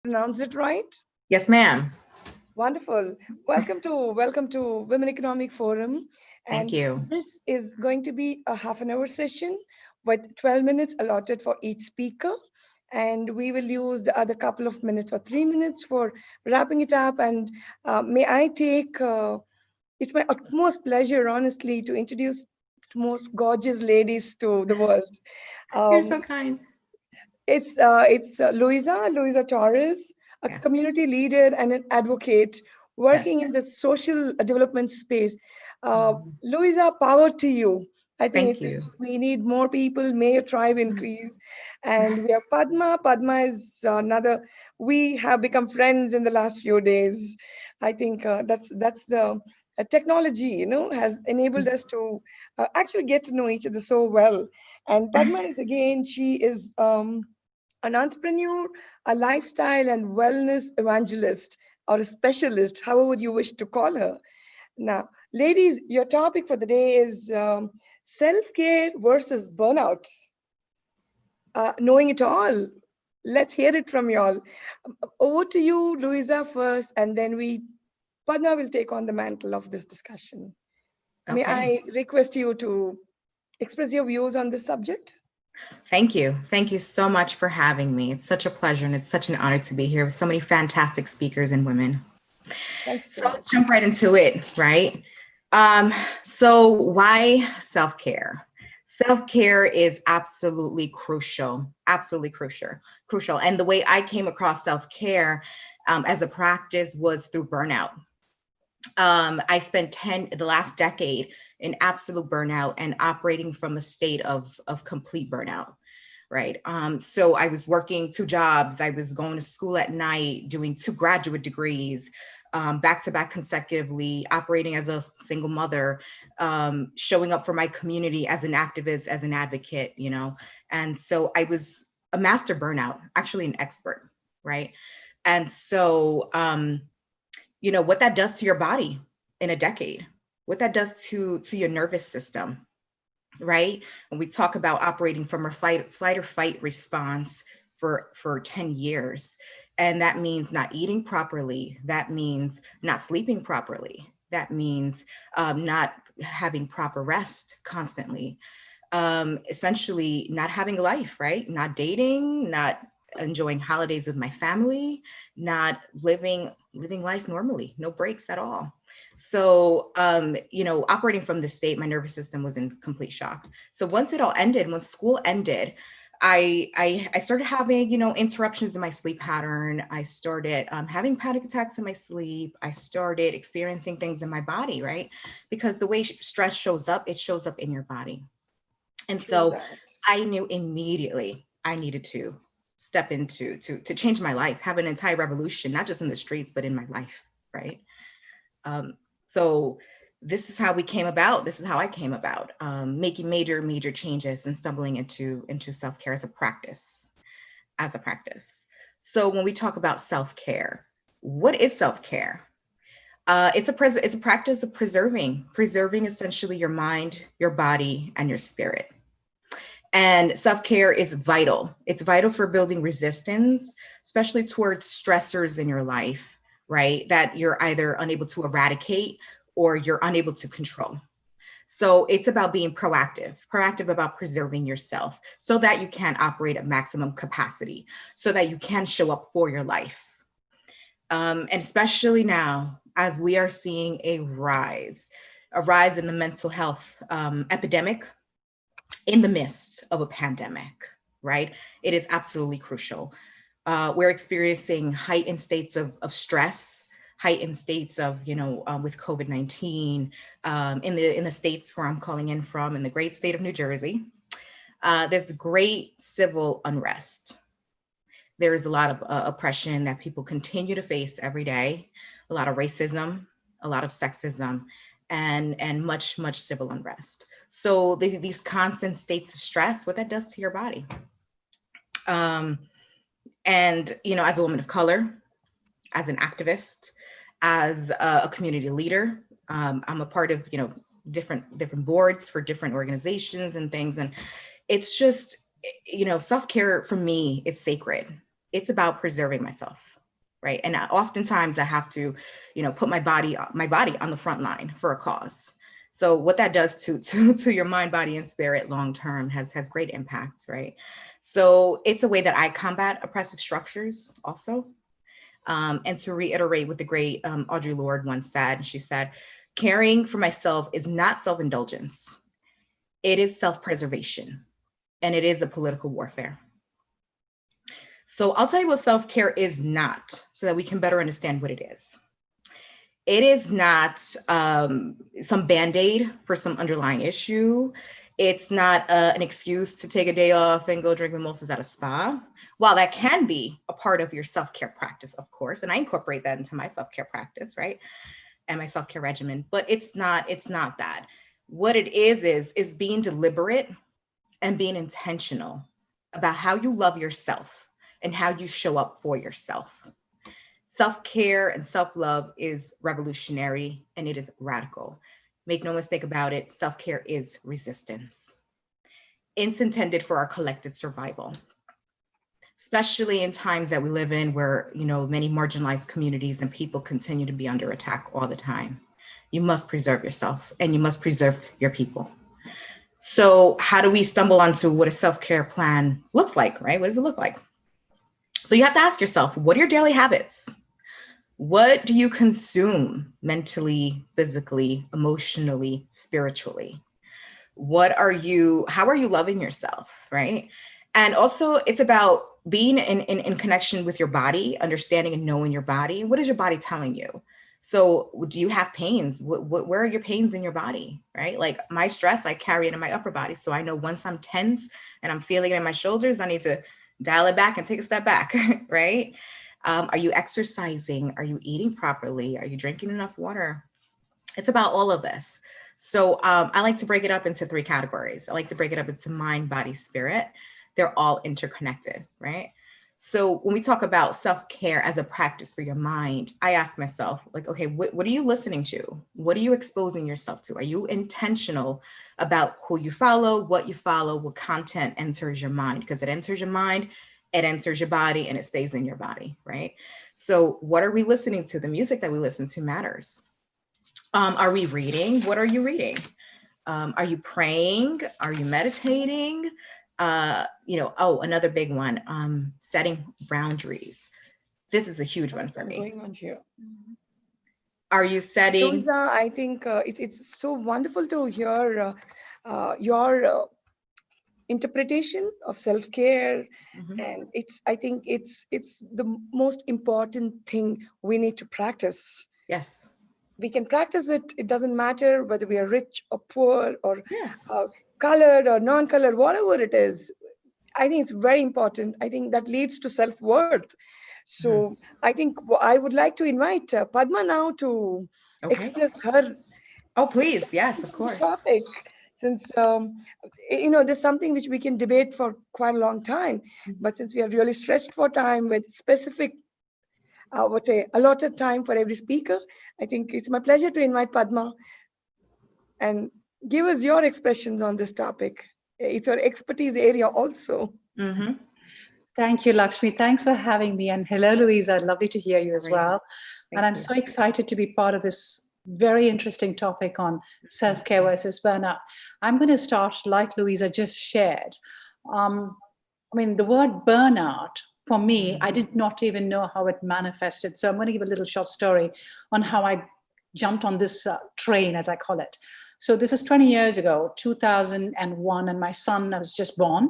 Pronounce it right? Yes, ma'am. Wonderful. Welcome to Women Economic Forum. Thank And you. this is going to be a half an hour session with 12 minutes allotted for each speaker. And we will use the other couple of minutes or 3 minutes for wrapping it up. And may I take, it's my utmost pleasure, honestly, to introduce the most gorgeous ladies to the world. You're Um, so kind. it's Luisa Torres, a Yes. community leader and an advocate Yes. working in the social development space. Mhm. Luisa, power to you. I think Thank you. we need more people. May your tribe increase. And we have Padma. Padma is another. We have become friends in the last few days. I think that's the technology, has enabled us to actually get to know each other so well. And Padma is again, she is an entrepreneur, a lifestyle and wellness evangelist, or a specialist, however you wish to call her. Now, ladies, your topic for the day is self care versus burnout. Knowing it all. Let's hear it from y'all. Over to you, Louisa, first, and then Padma will take on the mantle of this discussion. May Okay. I request you to express your views on this subject? Thank you. Thank you so much for having me. It's such a pleasure and it's such an honor to be here with so many fantastic speakers and women. Thank you so So much. let's jump right into it, right? Um, so why self-care? Self-care is absolutely crucial, absolutely crucial. And the way I came across self-care as a practice was through burnout. I spent the last decade in absolute burnout and operating from a state of complete burnout, right? So I was working two jobs. I was going to school at night, doing two graduate degrees, back to back consecutively, operating as a single mother, showing up for my community as an activist, as an advocate, And so I was a master burnout, actually an expert, right? And so, what that does to your body in a decade, what that does to your nervous system, right? When we talk about operating from a flight or fight response for 10 years, and that means not eating properly, that means not sleeping properly, that means not having proper rest constantly, essentially not having a life, right? Not dating, not enjoying holidays with my family, not living life normally, no breaks at all. So, operating from this state, my nervous system was in complete shock. So once it all ended, when school ended, I started having, interruptions in my sleep pattern. I started having panic attacks in my sleep. I started experiencing things in my body, right? Because the way stress shows up, it shows up in your body. And True so that. I knew immediately I needed to step into to change my life, have an entire revolution, not just in the streets, but in my life, right? Um, so this is how we came about. This is how I came about, making major changes and stumbling into self-care as a practice. So when we talk about self-care, what is self-care? It's a practice of preserving essentially your mind, your body, and your spirit. And self-care is vital. It's vital for building resistance, especially towards stressors in your life, right? That you're either unable to eradicate or you're unable to control. So it's about being proactive about preserving yourself so that you can operate at maximum capacity, so that you can show up for your life. And especially now, as we are seeing a rise in the mental health epidemic in the midst of a pandemic, right? It is absolutely crucial. We're experiencing heightened states of stress, heightened states of, with COVID-19 in the states where I'm calling in from, in the great state of New Jersey. There's great civil unrest. There is a lot of oppression that people continue to face every day, a lot of racism, a lot of sexism, and much civil unrest. So these constant states of stress, what that does to your body. Um, and as a woman of color, as an activist, as a community leader, I'm a part of different boards for different organizations and things, and it's just self-care for me, it's sacred. It's about preserving myself. right? And oftentimes I have to, put my body on the front line for a cause. So what that does to your mind, body, and spirit long term has great impact, right? So it's a way that I combat oppressive structures also. And to reiterate what the great Audre Lorde once said, she said, caring for myself is not self-indulgence. It is self-preservation, and it is a political warfare. So I'll tell you what self-care is not, so that we can better understand what it is. It is not some Band-Aid for some underlying issue. It's not an excuse to take a day off and go drink mimosas at a spa. While that can be a part of your self-care practice, of course, and I incorporate that into my self-care practice, right? And my self-care regimen, but it's not that. What it is being deliberate and being intentional about how you love yourself and how you show up for yourself. Self-care and self-love is revolutionary, and it is radical. Make no mistake about it, self-care is resistance. It's intended for our collective survival, especially in times that we live in where, many marginalized communities and people continue to be under attack all the time. You must preserve yourself, and you must preserve your people. So how do we stumble onto what a self-care plan looks like, right? What does it look like? So you have to ask yourself, what are your daily habits? What do you consume mentally, physically, emotionally, spiritually? How are you loving yourself, right? And also it's about being in connection with your body, understanding and knowing your body. What is your body telling you? So do you have pains? Where are your pains in your body, right? Like my stress, I carry it in my upper body. So I know once I'm tense and I'm feeling it in my shoulders, I need to dial it back and take a step back, right? Are you exercising? Are you eating properly? Are you drinking enough water? It's about all of this. So I like to break it up into 3 categories. I like to break it up into mind, body, spirit. They're all interconnected, right? So when we talk about self-care as a practice for your mind, I ask myself, like, okay, what are you listening to? What are you exposing yourself to? Are you intentional about who you follow, what content enters your mind? Because it enters your mind, it enters your body, and it stays in your body, right? So what are we listening to? The music that we listen to matters. Are we reading? What are you reading? Are you praying? Are you meditating? Another big one, setting boundaries. This is a huge one for me. Going on here. Are you setting? Louisa, I think it's so wonderful to hear your interpretation of self-care. Mhm. And I think it's the most important thing we need to practice. Yes. We can practice it. It doesn't matter whether we are rich or poor or Yes. colored or non-colored, whatever it is. I think it's very important. I think that leads to self-worth. So I think I would like to invite Padma now to Okay. express her Oh, please. Yes, of course. topic. Since there's something which we can debate for quite a long time, but since we are really stretched for time with specific, allotted time for every speaker, I think it's my pleasure to invite Padma and give us your expressions on this topic. It's your expertise area also. Mm-hmm. Thank you, Lakshmi. Thanks for having me. And hello, Louisa. Lovely to hear you as well. And I'm so excited to be part of this very interesting topic on self-care versus burnout. I'm going to start like Louisa just shared. The word burnout, for me, I did not even know how it manifested. So I'm going to give a little short story on how I jumped on this train, as I call it. So this is 20 years ago, 2001, and my son was just born.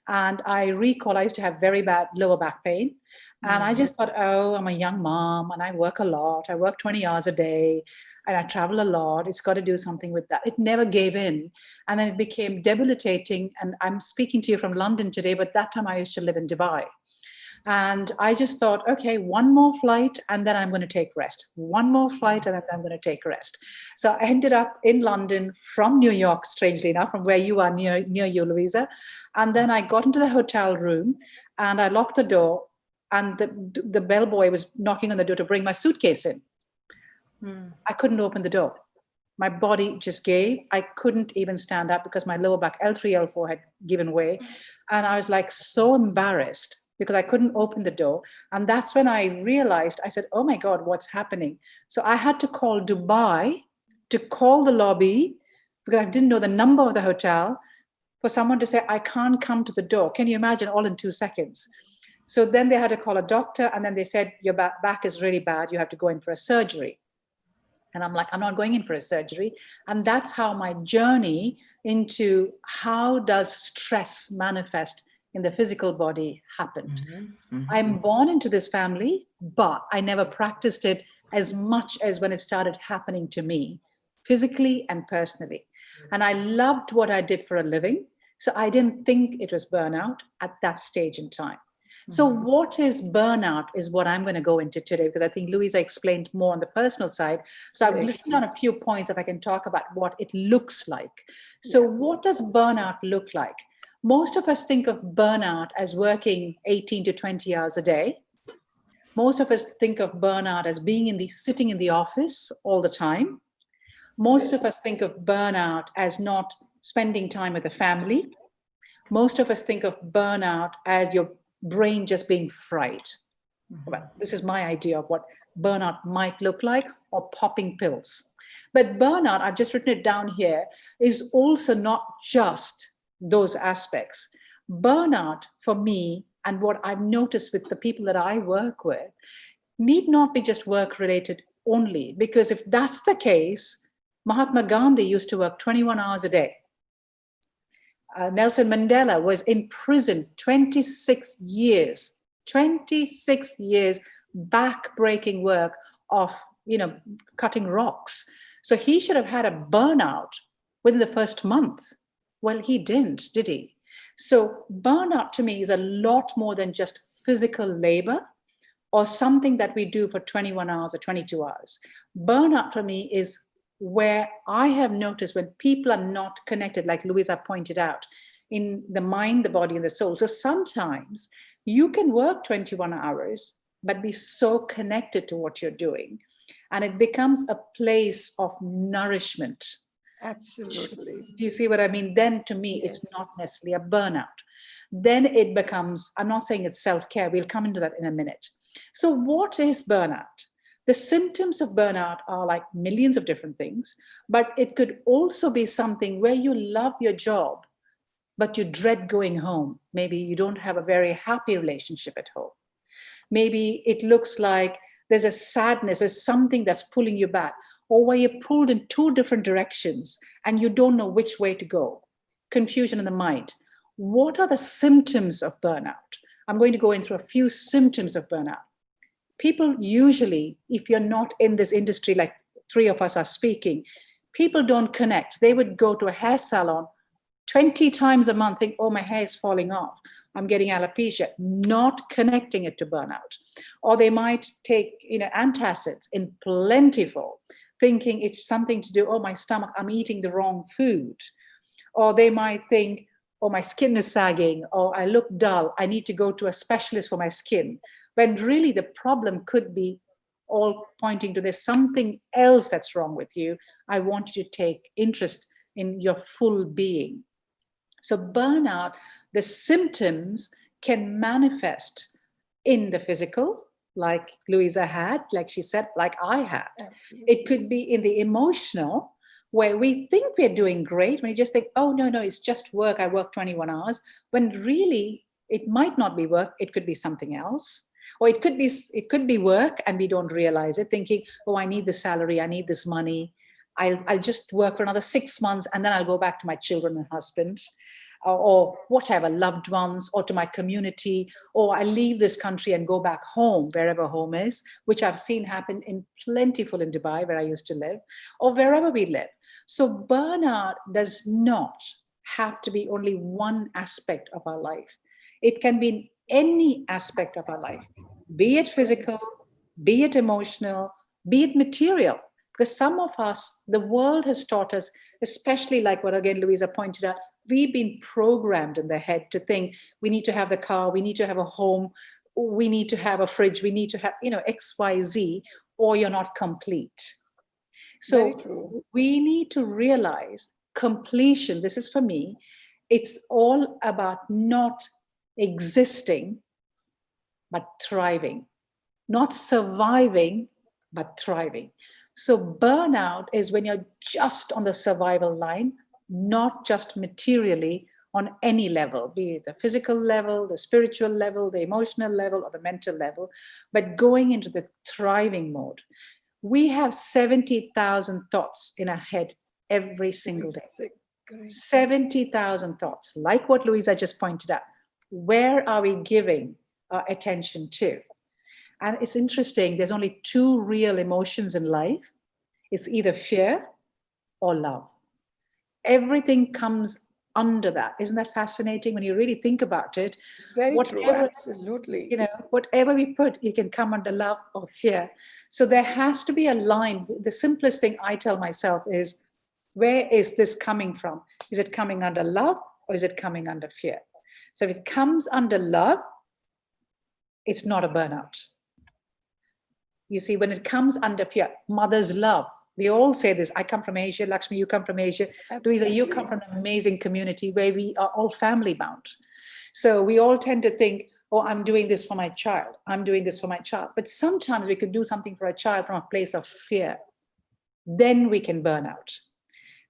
And I recall I used to have very bad lower back pain. And I just thought, oh, I'm a young mom and I work a lot. I work 20 hours a day and I travel a lot. It's got to do something with that. It never gave in. And then it became debilitating. And I'm speaking to you from London today, but that time I used to live in Dubai. And I just thought, okay, one more flight and then I'm going to take rest. One more flight and then I'm going to take rest. So I ended up in London from New York, strangely enough, from where you are near you, Louisa. And then I got into the hotel room and I locked the door and the bellboy was knocking on the door to bring my suitcase in. I couldn't open the door. My body just gave. I couldn't even stand up because my lower back, L3, L4 had given way. And I was like so embarrassed because I couldn't open the door. And that's when I realized, I said, oh my God, what's happening? So I had to call Dubai to call the lobby because I didn't know the number of the hotel for someone to say, I can't come to the door. Can you imagine, all in 2 seconds? So then they had to call a doctor, and then they said, your back is really bad. You have to go in for a surgery. And I'm like, I'm not going in for a surgery. And that's how my journey into how does stress manifest in the physical body happened. I'm born into this family, but I never practiced it as much as when it started happening to me, physically and personally. And I loved what I did for a living. So I didn't think it was burnout at that stage in time. So what is burnout is what I'm going to go into today, because I think Louisa explained more on the personal side. So I've written down a few points if I can talk about what it looks like. So what does burnout look like? Most of us think of burnout as working 18 to 20 hours a day. Most of us think of burnout as sitting in the office all the time. Most of us think of burnout as not spending time with the family. Most of us think of burnout as your brain just being fried. Well, this is my idea of what burnout might look like, or popping pills. But burnout, I've just written it down here, is also not just those aspects. Burnout for me, and what I've noticed with the people that I work with, need not be just work related only, because if that's the case, Mahatma Gandhi used to work 21 hours a day. Nelson Mandela was in prison 26 years, back-breaking work of, cutting rocks. So he should have had a burnout within the first month. Well, he didn't, did he? So burnout to me is a lot more than just physical labor or something that we do for 21 hours or 22 hours. Burnout for me is where I have noticed when people are not connected, like Louisa pointed out, in the mind, the body, and the soul. So sometimes you can work 21 hours, but be so connected to what you're doing. And it becomes a place of nourishment. Absolutely. Do you see what I mean? Then to me, it's not necessarily a burnout. Then it becomes, I'm not saying it's self-care. We'll come into that in a minute. So what is burnout? The symptoms of burnout are like millions of different things, but it could also be something where you love your job, but you dread going home. Maybe you don't have a very happy relationship at home. Maybe it looks like there's a sadness, there's something that's pulling you back, or where you're pulled in 2 different directions and you don't know which way to go. Confusion in the mind. What are the symptoms of burnout? I'm going to go in through a few symptoms of burnout. People usually, if you're not in this industry like 3 of us are speaking, people don't connect. They would go to a hair salon 20 times a month, think, oh, my hair is falling off, I'm getting alopecia, not connecting it to burnout. Or they might take, antacids in plentiful, thinking it's something to do, oh, my stomach, I'm eating the wrong food. Or they might think, oh, my skin is sagging, or I look dull, I need to go to a specialist for my skin. When really the problem could be all pointing to there's something else that's wrong with you. I want you to take interest in your full being. So burnout, the symptoms can manifest in the physical, like Louisa had, like she said, like I had. Absolutely. It could be in the emotional, where we think we're doing great, when you just think, oh, no, it's just work. I work 21 hours, when really it might not be work. It could be something else. Or it could be work and we don't realize it, thinking, oh, I need the salary, I need this money. I'll just work for another 6 months and then I'll go back to my children and husband, or whatever, loved ones, or to my community, or I leave this country and go back home, wherever home is, which I've seen happen in plentiful in Dubai, where I used to live, or wherever we live. So burnout does not have to be only one aspect of our life. It can be in any aspect of our life, be it physical, be it emotional, be it material. Because some of us, the world has taught us, especially like what again Louisa pointed out, we've been programmed in the head to think we need to have the car, we need to have a home, we need to have a fridge, we need to have, X, Y, Z, or you're not complete. So we need to realize completion, this is for me, it's all about not existing, but thriving. Not surviving, but thriving. So burnout is when you're just on the survival line, not just materially on any level, be it the physical level, the spiritual level, the emotional level, or the mental level, but going into the thriving mode. We have 70,000 thoughts in our head every single day. 70,000 thoughts, like what Louisa just pointed out. Where are we giving our attention to? And it's interesting, there's only two real emotions in life. It's either fear or love. Everything comes under that. Isn't that fascinating when you really think about it? Very true, absolutely. You know, whatever we put, it can come under love or fear. So there has to be a line. The simplest thing I tell myself is, where is this coming from? Is it coming under love or is it coming under fear? So if it comes under love, it's not a burnout. You see, when it comes under fear, mother's love. We all say this. I come from Asia. Lakshmi, you come from Asia. Louisa, you come from an amazing community where we are all family bound. So we all tend to think, oh, I'm doing this for my child. I'm doing this for my child. But sometimes we could do something for a child from a place of fear. Then we can burn out.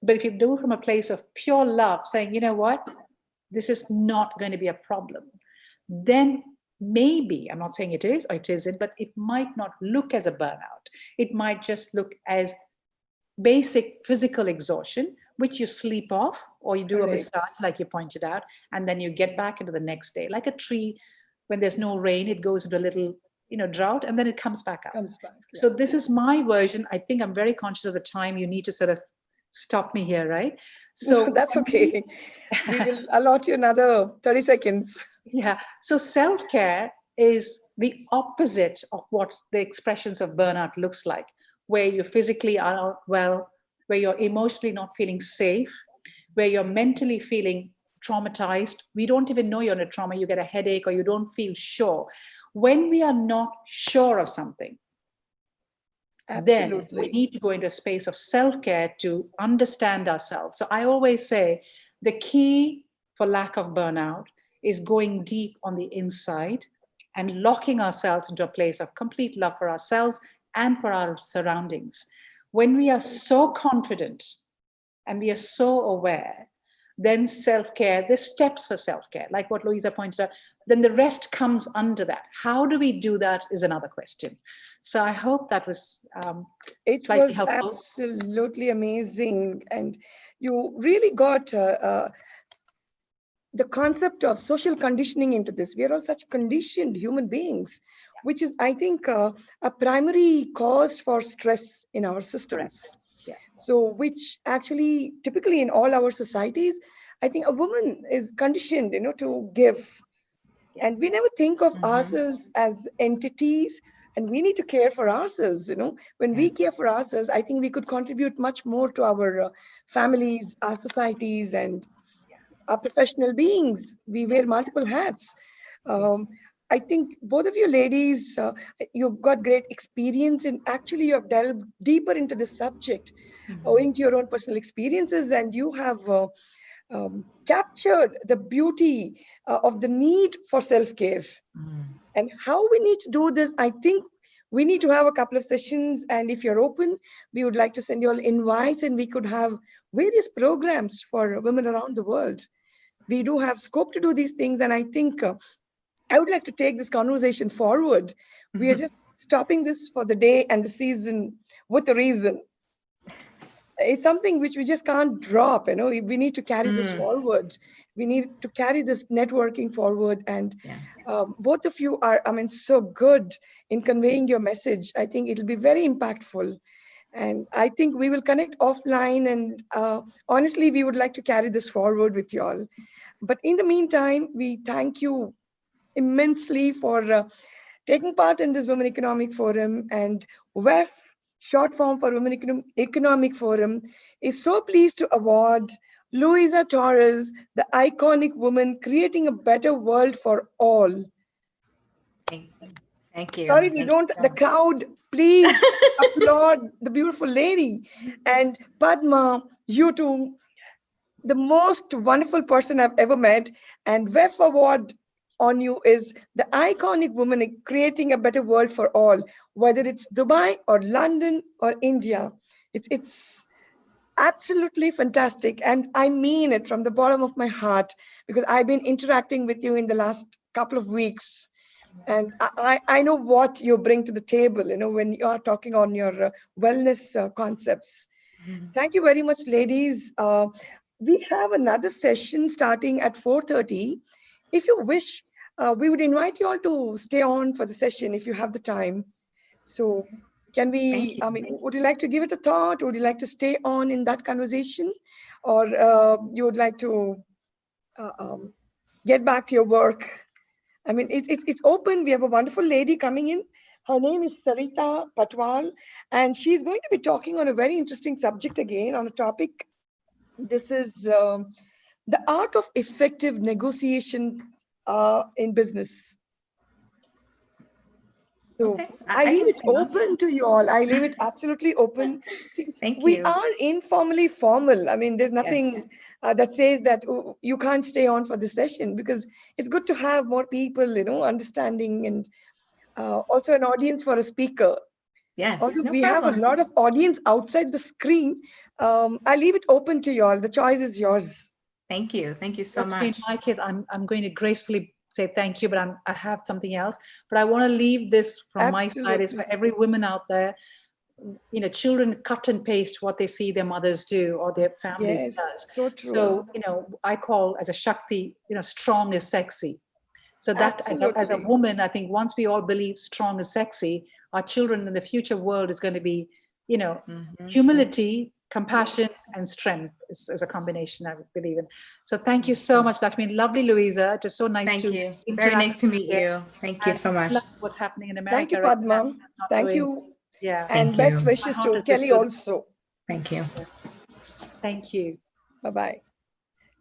But if you do from a place of pure love, saying, you know what, this is not going to be a problem, then maybe, I'm not saying it is or it isn't, but it might not look as a burnout. It might just look as basic physical exhaustion, which you sleep off or you do a massage, like you pointed out, and then you get back into the next day. Like a tree, when there's no rain, it goes into a little, drought, and then it comes back up. Yeah. So this is my version. I think I'm very conscious of the time. You need to sort of stop me here, right? So that's okay. We will allot you another 30 seconds. Yeah. So self-care is the opposite of what the expressions of burnout looks like, where you physically are not well, where you're emotionally not feeling safe, where you're mentally feeling traumatized. We don't even know you're in a trauma. You get a headache or you don't feel sure. When we are not sure of something, then we need to go into a space of self-care to understand ourselves. So I always say the key for lack of burnout is going deep on the inside and locking ourselves into a place of complete love for ourselves and for our surroundings. When we are so confident and we are so aware, then self-care, there's steps for self-care, like what Louisa pointed out, then the rest comes under that. How do we do that is another question. So I hope that was slightly helpful. Absolutely amazing. And you really got the concept of social conditioning into this. We are all such conditioned human beings, which is, I think, a primary cause for stress in our systems. Correct. Yeah. So, which actually, typically in all our societies, I think a woman is conditioned, to give. And we never think of ourselves as entities, and we need to care for ourselves. When we care for ourselves, I think we could contribute much more to our families, our societies, and our professional beings. We wear multiple hats. I think both of you ladies, you've got great experience, and actually you have delved deeper into this subject owing to your own personal experiences, and you have captured the beauty of the need for self-care and how we need to do this. I think we need to have a couple of sessions, and if you're open, we would like to send you all invites, and we could have various programs for women around the world. We do have scope to do these things, and I think I would like to take this conversation forward. We are just stopping this for the day and the season with a reason. It's something which we just can't drop. We need to carry this forward. We need to carry this networking forward. And both of you are, so good in conveying your message. I think it'll be very impactful. And I think we will connect offline. And honestly, we would like to carry this forward with you all. But in the meantime, we thank you immensely for taking part in this Women Economic Forum. And WEF, short form for Women Economic Forum, is so pleased to award Louisa Torres, the iconic woman creating a better world for all. Thank you. Sorry, we don't, the crowd, please applaud the beautiful lady. And Padma, you too, the most wonderful person I've ever met. And WEF Award on you is the iconic woman creating a better world for all, whether it's Dubai or London or India. It's absolutely fantastic. And I mean it from the bottom of my heart, because I've been interacting with you in the last couple of weeks. And I know what you bring to the table, when you are talking on your wellness concepts. Thank you very much, ladies. We have another session starting at 4:30. If you wish, we would invite you all to stay on for the session if you have the time. So can Thank we, you. would you like to give it a thought? Would you like to stay on in that conversation? Or you would like to get back to your work? It's open. We have a wonderful lady coming in. Her name is Sarita Patwal, and she's going to be talking on a very interesting subject again, on a topic. This is the art of effective negotiation in business. So Okay, I I leave can it stay on. open to you all. I leave it absolutely open. See, Thank we you. are informally formal. There's Yes. nothing that says that you can't stay on for this session, because it's good to have more people, understanding, and also an audience for a speaker. Yes, Although no we have a problem. lot of audience outside the screen, I leave it open to you all. The choice is yours. Thank you. Thank you so Actually, in much. my case, I'm going to gracefully say thank you, but I have something else. But I want to leave this from my side is for Absolutely. every woman out there. Children cut and paste what they see their mothers do or their families Yes, does. so true. So, I call as a Shakti, strong is sexy. So that as a Absolutely. woman, I think once we all believe strong is sexy, our children in the future world is going to be, humility, compassion, Yes. and strength is a combination I believe in. So thank you so much, Lakshmi. Lovely, Louisa. It was so nice Thank to you. Very interact nice to with meet you. you. Thank you And so good much. luck with what's happening in Thank you, America right now. Padma. Not Thank knowing. you. Yeah. And Thank best you. My wishes heart to is with Kelly you. also. Thank you. Thank you. Bye-bye.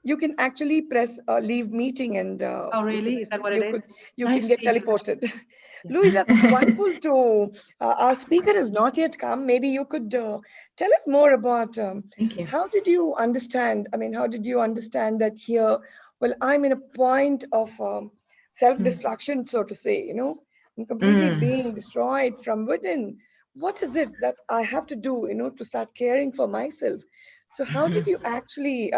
You can actually press leave meeting, and Oh, really? Is that what it is? you I can get see. teleported. Yeah. Louisa, that's wonderful to, our speaker has not yet come. Maybe you could tell us more about Thank you. how did you understand? How did you understand that here, well, I'm in a point of self-destruction, so to say, I'm completely Mm. being destroyed from within. What is it that I have to do, to start caring for myself? So how did you actually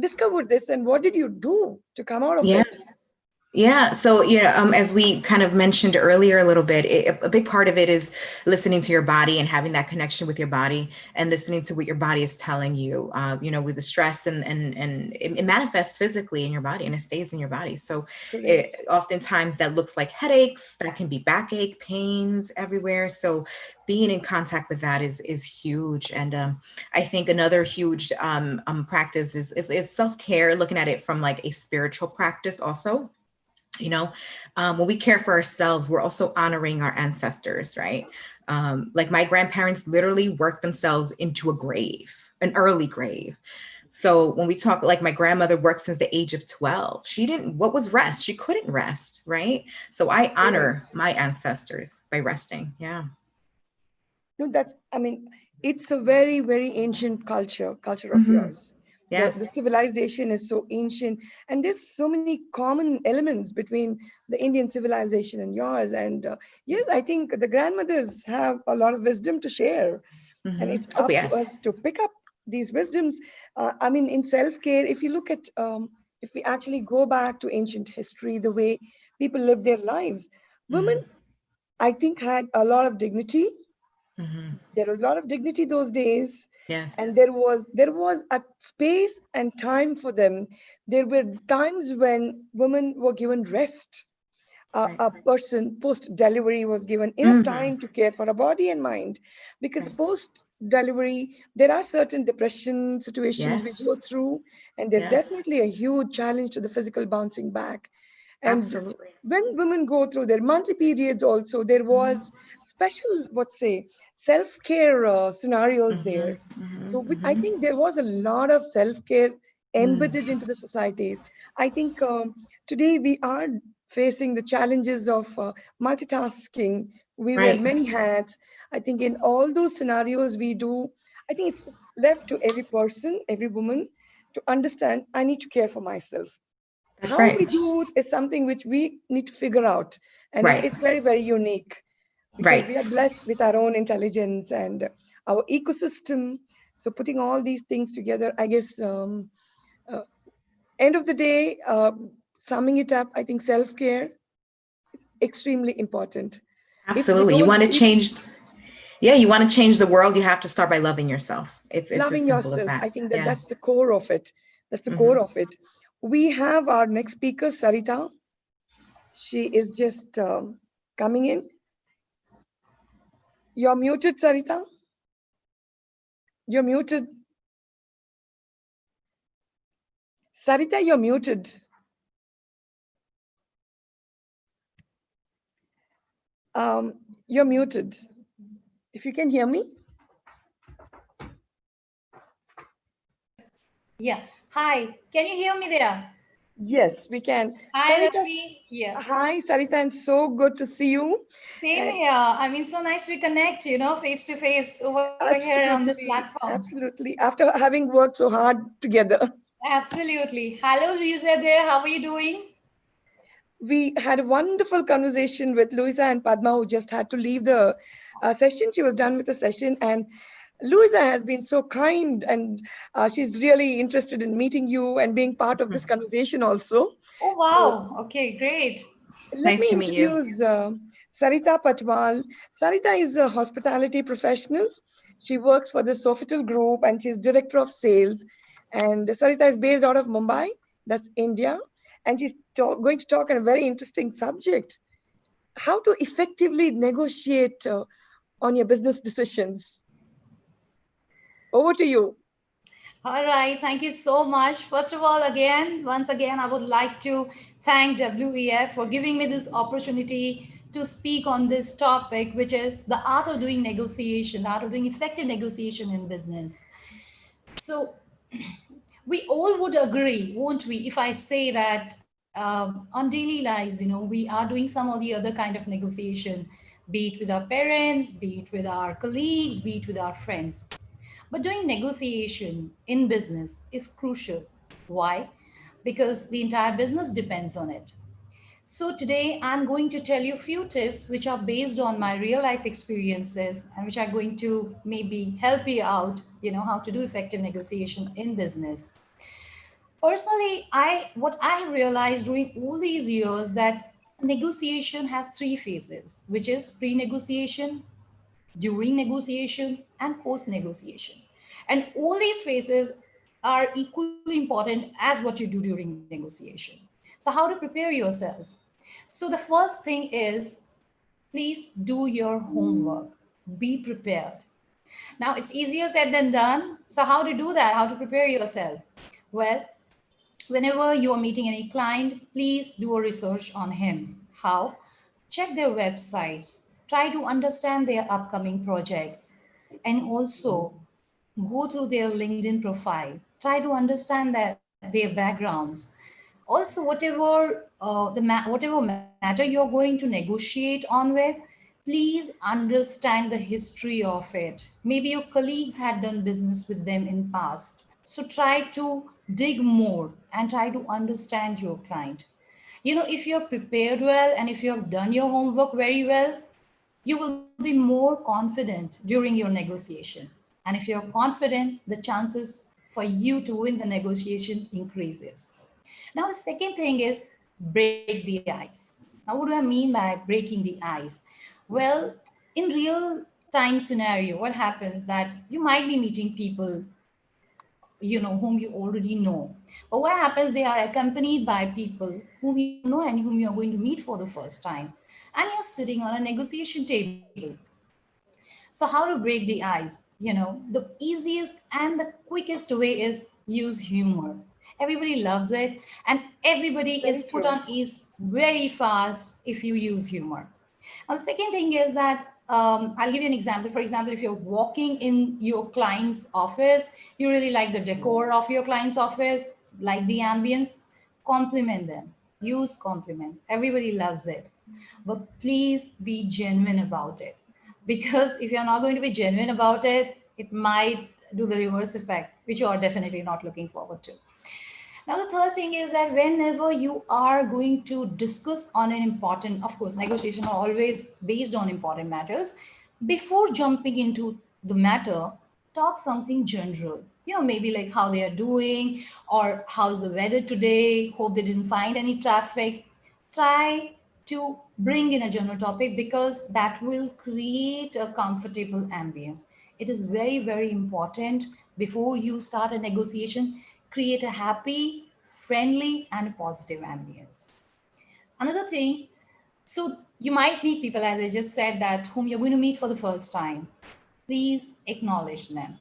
discover this, and what did you do to come out of Yeah. it? Yeah. So, as we kind of mentioned earlier a little bit, a big part of it is listening to your body and having that connection with your body and listening to what your body is telling you, with the stress and it manifests physically in your body and it stays in your body. So Correct. oftentimes that looks like headaches, that can be backache, pains everywhere. So being in contact with that is huge. And I think another huge practice is self-care, looking at it from like a spiritual practice also. When we care for ourselves, we're also honoring our ancestors, right? Like my grandparents literally worked themselves into a grave, an early grave. So when we talk, like my grandmother worked since the age of 12, what was rest? She couldn't rest, right? So I honor Correct. my ancestors by resting. Yeah. No, it's a very, very ancient culture of Hmm. yours. The, Yes. the civilization is so ancient, and there's so many common elements between the Indian civilization and yours. And yes, I think the grandmothers have a lot of wisdom to share, and Hmm. it's Oh, up to yes. us to pick up these wisdoms. In self-care, if you look at, if we actually go back to ancient history, the way people lived their lives, women, Hmm. I think, had a lot of dignity. Hmm. There was a lot of dignity those days, Yes. and there was a space and time for them. There were times when women were given rest. Right. A person post delivery was given enough Hmm. time to care for her body and mind, because Right. post delivery there are certain depression situations we Yes. go through, and there's Yes. definitely a huge challenge to the physical bouncing back. And Absolutely. when women go through their monthly periods also, there was special, what say, self-care scenarios Hmm. there. Hmm. So which I Hmm. think there was a lot of self-care Mm. embedded into the societies. I think today we are facing the challenges of multitasking. We wear Right. many hats. I think in all those scenarios we do, I think it's left to every person, every woman, to understand I need to care for myself. That's How right. we do it is something which we need to figure out. And Right. it's very, very unique because we are Right. blessed with our own intelligence and our ecosystem. So putting all these things together, I guess, uh, end of the day, summing it up, I think self-care is extremely important. If we Absolutely. You don't, want to if change, yeah, you want to change the world, you have to start by loving yourself. It's as loving simple as yourself, that. I think that Yeah. that's the core of it. That's the core Hmm. of it. We have our next speaker, Sarita. She is just coming in. You're muted, Sarita. You're muted. Sarita, you're muted. You're muted. If you can hear me. Yeah. Hi. Can you hear me there? Yes, we can. Hi, Sarita, Lakshmi. Yeah. hi, Sarita, and so good to see you. Same And here. I mean, so nice to connect, face to face over here on this absolutely, platform. absolutely. After having worked so hard together, Absolutely. Hello, Luisa there. How are you doing? we had a wonderful conversation with Louisa and Padma, who just had to leave the session. She was done with the session, and Louisa has been so kind, and she's really interested in meeting you and being part of this conversation also. Oh, So wow. Okay, great. let Nice me to meet you. introduce Sarita Patwal. Sarita is a hospitality professional. She works for the Sofitel Group and she's director of sales. And Sarita is based out of Mumbai, that's India. And she's going to talk on a very interesting subject: how to effectively negotiate on your business decisions. Over to you. All right. Thank you so much. First of all, once again, I would like to thank WEF for giving me this opportunity to speak on this topic, which is the art of doing negotiation, the art of doing effective negotiation in business. So, we all would agree, won't we, if I say that on daily lives, we are doing some or the other kind of negotiation, be it with our parents, be it with our colleagues, be it with our friends. But doing negotiation in business is crucial. Why? Because the entire business depends on it. So today I'm going to tell you a few tips which are based on my real life experiences and which are going to maybe help you out, how to do effective negotiation in business. Personally, what I have realized during all these years that negotiation has three phases, which is pre-negotiation, during negotiation, and post-negotiation. And all these phases are equally important as what you do during negotiation. So how to prepare yourself? So the first thing is, please do your homework. Be prepared. Now, it's easier said than done. So how to do that? How to prepare yourself? Well, whenever you are meeting any client, please do a research on him. How? Check their websites, try to understand their upcoming projects, and also go through their LinkedIn profile. Try to understand their backgrounds. Also, whatever matter you're going to negotiate on with, please understand the history of it. Maybe your colleagues had done business with them in past. So try to dig more and try to understand your client. If you're prepared well and if you have done your homework very well, you will be more confident during your negotiation. And if you're confident, the chances for you to win the negotiation increases. Now, the second thing is break the ice. Now, what do I mean by breaking the ice? Well, in real time scenario, what happens that you might be meeting people whom you already know, but what happens, they are accompanied by people whom you don't know and whom you're going to meet for the first time, and you're sitting on a negotiation table. So how to break the ice? The easiest and the quickest way is use humor. Everybody loves it, and everybody is Very put true. on ease very fast if you use humor. Now, the second thing is that I'll give you an example. For example, if you're walking in your client's office, you really like the decor of your client's office, like the ambience, compliment them. Use compliment. Everybody loves it. But please be genuine about it. Because if you're not going to be genuine about it, it might do the reverse effect, which you are definitely not looking forward to. Now, the third thing is that whenever you are going to discuss on an important, of course, negotiation are always based on important matters. Before jumping into the matter, talk something general. Maybe like how they are doing or how's the weather today. Hope they didn't find any traffic. Try to bring in a general topic because that will create a comfortable ambience. It is very, very important before you start a negotiation, create a happy, friendly, and a positive ambience. Another thing, so you might meet people, as I just said, that whom you're going to meet for the first time. Please acknowledge them.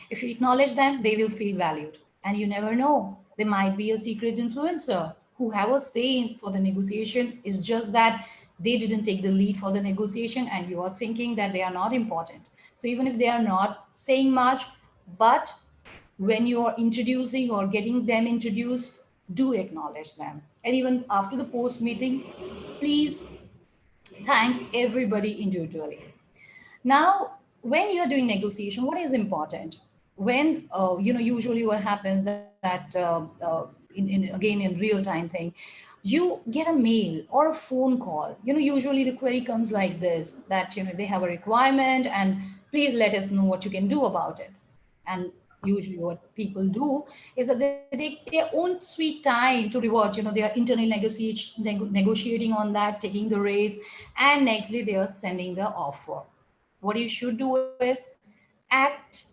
If you acknowledge them, they will feel valued. And you never know, they might be a secret influencer who have a say for the negotiation. It's just that they didn't take the lead for the negotiation and you are thinking that they are not important. So even if they are not saying much, but when you are introducing or getting them introduced, do acknowledge them. And even after the post meeting, please thank everybody individually. Now, when you're doing negotiation, what is important? When usually what happens that again in real time thing, you get a mail or a phone call. Usually the query comes like this: that they have a requirement, and please let us know what you can do about it. And usually what people do is that they take their own sweet time to revert. They are internally negotiating on that, taking the rates, and next day they are sending the offer. What you should do is act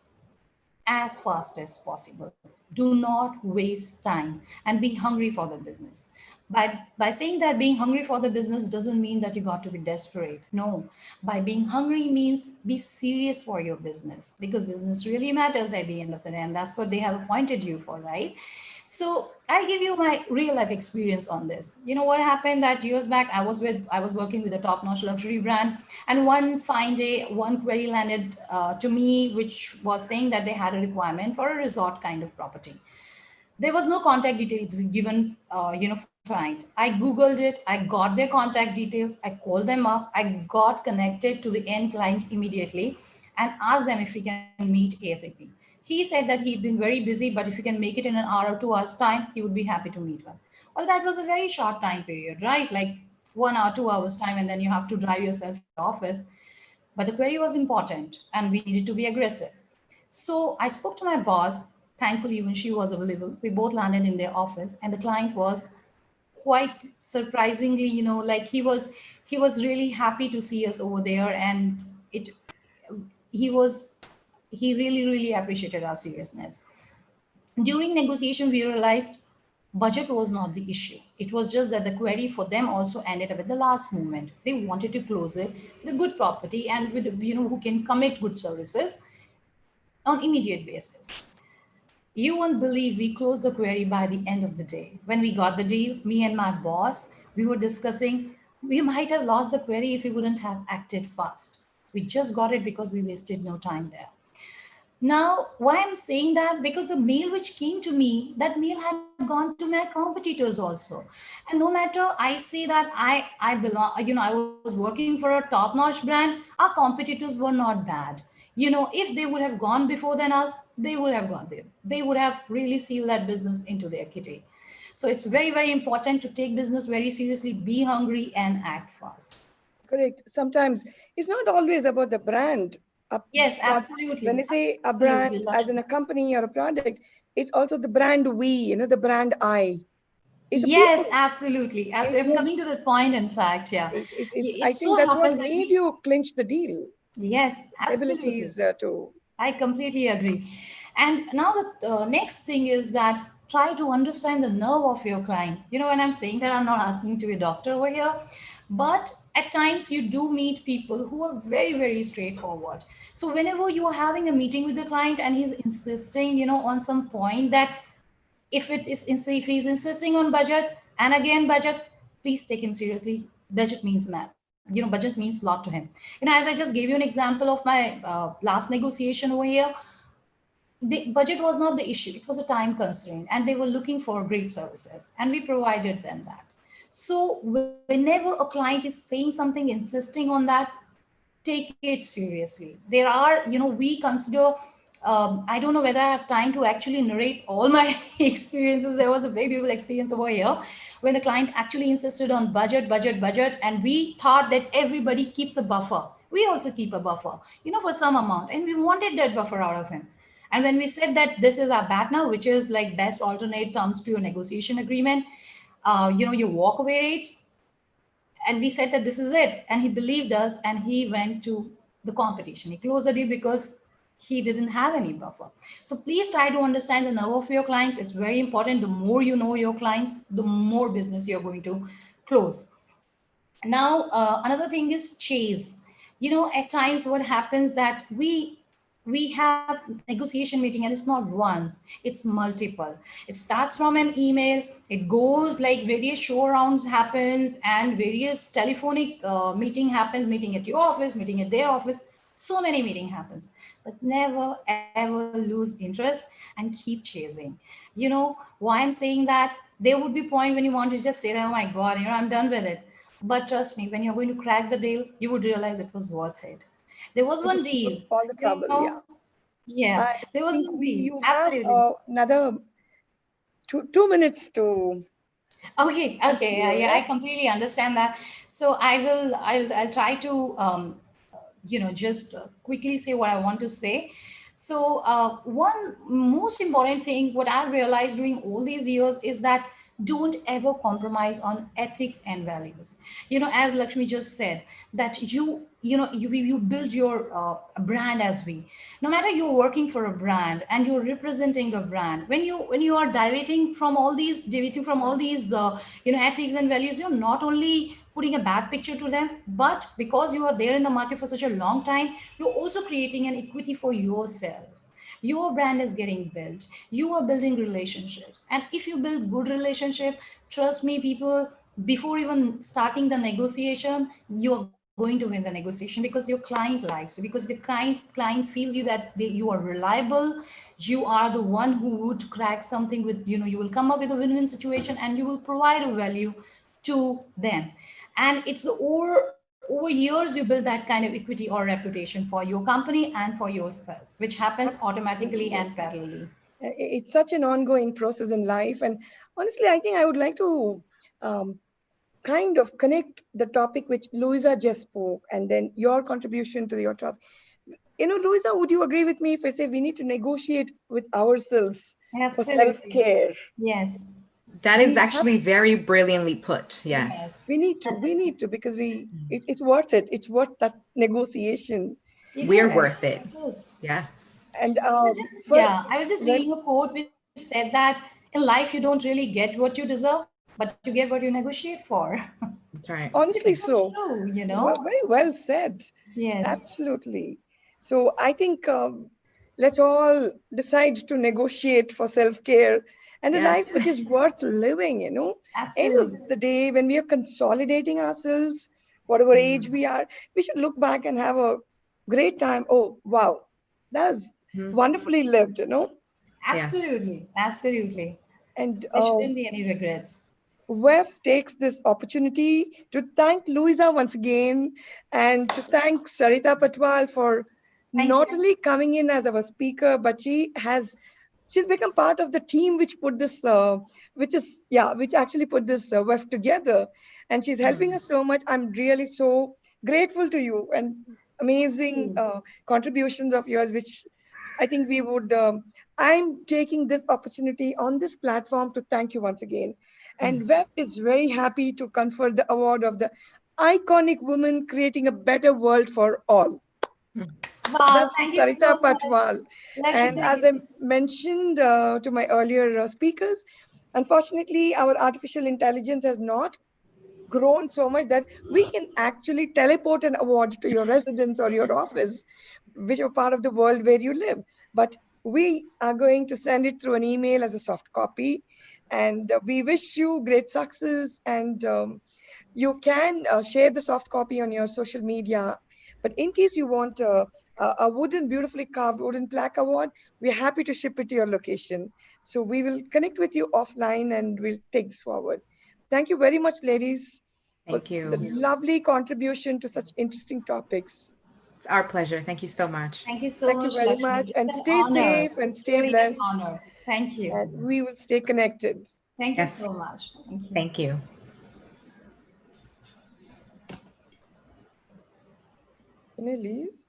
as fast as possible. Do not waste time and be hungry for the business. By saying that being hungry for the business doesn't mean that you got to be desperate. No, by being hungry means be serious for your business, because business really matters at the end of the day, and that's what they have appointed you for, right? So I'll give you my real life experience on this. What happened that years back, I was working with a top-notch luxury brand, and one fine day, one query landed to me, which was saying that they had a requirement for a resort kind of property. There was no contact details given, for the client. I Googled it. I got their contact details. I called them up. I got connected to the end client immediately and asked them if we can meet ASAP. He said that he'd been very busy, but if you can make it in an hour or 2 hours time, he would be happy to meet one. Well, that was a very short time period, right? Like 1 hour, 2 hours time, and then you have to drive yourself to the office. But the query was important and we needed to be aggressive. So I spoke to my boss. Thankfully, when she was available, we both landed in their office, and the client was quite surprisingly, like he was really happy to see us over there, and it he was he really really appreciated our seriousness. During negotiation, we realized budget was not the issue. It was just that the query for them also ended up at the last moment. They wanted to close it with a good property and with who can commit good services on immediate basis. You won't believe we closed the query by the end of the day. When we got the deal, me and my boss, we were discussing we might have lost the query if we wouldn't have acted fast. We just got it because we wasted no time there. Now, why I'm saying that? Because the mail which came to me, that mail had gone to my competitors also. And no matter I say that I belong, I was working for a top-notch brand, our competitors were not bad. If they would have gone before than us, they would have gone there. They would have really sealed that business into their kitty. So it's very, very important to take business very seriously, be hungry, and act fast. Correct. Sometimes it's not always about the brand. Yes, absolutely. When I say a Absolutely, brand as in a company or a product, it's also the brand we, the brand I. It's yes, people. absolutely. Absolutely. I'm coming to that point, in fact, yeah. I think that's what made you clinch the deal. Yes, absolutely. Abilities too. I completely agree. And now the next thing is that try to understand the nerve of your client. When I'm saying that, I'm not asking to be a doctor over here, but at times you do meet people who are very, very straightforward. So whenever you are having a meeting with the client and he's insisting, on some point that if he's insisting on budget and again budget, please take him seriously. Budget means budget means a lot to him. As I just gave you an example of my last negotiation over here, the budget was not the issue. It was a time constraint, and they were looking for great services, and we provided them that. So whenever a client is saying something, insisting on that, take it seriously. There are, we consider I don't know whether I have time to actually narrate all my experiences. There was a very beautiful experience over here when the client actually insisted on budget, budget, budget, and we thought that everybody keeps a buffer. We also keep a buffer, for some amount, and we wanted that buffer out of him. And when we said that this is our BATNA, which is like best alternate terms to your negotiation agreement, your walkaway rates, and we said that this is it, and he believed us, and he went to the competition. He closed the deal because he didn't have any buffer. So please try to understand the nerve of your clients. It's very important. The more you know your clients, the more business you're going to close. Now, another thing is chase. At times what happens that we have negotiation meeting, and it's not once, it's multiple. It starts from an email, it goes like various show rounds happens, and various telephonic meeting happens, meeting at your office, meeting at their office. So many meeting happens, but never ever lose interest and keep chasing. Why I'm saying that? There would be point when you want to just say that, oh my god, I'm done with it. But trust me, when you're going to crack the deal, you would realize it was worth it. There was one deal. All the trouble, yeah. Yeah, I there was think one deal. you have Absolutely. another 2 minutes to. Okay, okay, yeah, you, yeah, I right? completely understand that. So I'll try to just quickly say what I want to say. So one most important thing what I've realized during all these years is that don't ever compromise on ethics and values. As Lakshmi just said, that you build your brand. As we, no matter you're working for a brand and you're representing a brand, when you are deviating from all these ethics and values, you're not only putting a bad picture to them, but because you are there in the market for such a long time, you're also creating an equity for yourself. Your brand is getting built, you are building relationships, and if you build good relationship, trust me, people, before even starting the negotiation, you are going to win the negotiation, because your client likes you, because the client feels you that you are reliable, you are the one who would crack something with, you will come up with a win-win situation, and you will provide a value to them. And it's over years you build that kind of equity or reputation for your company and for yourself, which happens automatically Absolutely. and parallelly. It's such an ongoing process in life. And honestly, I think I would like to um, kind of connect the topic which Louisa just spoke and then your contribution to your topic. Louisa, would you agree with me if I say we need to negotiate with ourselves for Absolutely. self-care? Yes. That is We have, actually very brilliantly put. Yes. Yes. we need to, because it's worth it. It's worth that negotiation. It We're is. And, worth it. It is. Yeah. and for, I was just when, reading a quote which said that in life you don't really get what you deserve, but you get what you negotiate for. That's right. Which is honestly, so so true, very well said. Yes. Absolutely. So I think let's all decide to negotiate for self-care and a Yes. life which is worth living. End of Absolutely. the day, when we are consolidating ourselves, whatever age we are, we should look back and have a great time. Oh, wow, that is Mhm. wonderfully lived. Yeah. Absolutely. Absolutely. And There shouldn't be any regrets. WEF takes this opportunity to thank Louisa once again and to thank Sarita Patwal for Thank not you. only coming in as our speaker, but she's become part of the team which put this, which actually put this WEF together, and she's helping us so much. I'm really so grateful to you and amazing contributions of yours, which I think we would. I'm taking this opportunity on this platform to thank you once again. And WEF is very happy to confer the award of the iconic woman creating a better world for all. Wow, That's thank you Sarita so much. Patwal. Lakshmi, And thank as you. I mentioned to my earlier speakers, unfortunately, our artificial intelligence has not grown so much that we can actually teleport an award to your residence or your office, whichever part of the world where you live. But we are going to send it through an email as a soft copy. And we wish you great success. And you can share the soft copy on your social media. But in case you want a wooden, beautifully carved wooden plaque award, we're happy to ship it to your location. So we will connect with you offline and we'll take this forward. Thank you very much, ladies, for Thank the you. lovely contribution to such interesting topics. Our pleasure. Thank you so much. Thank you so Thank you much, very Lakshmi. much, It's and an stay honor. safe and It's stay really an blessed. honor. Thank you. And we will stay connected. Thank you Yes. so much. Thank you. Thank you. Can I leave?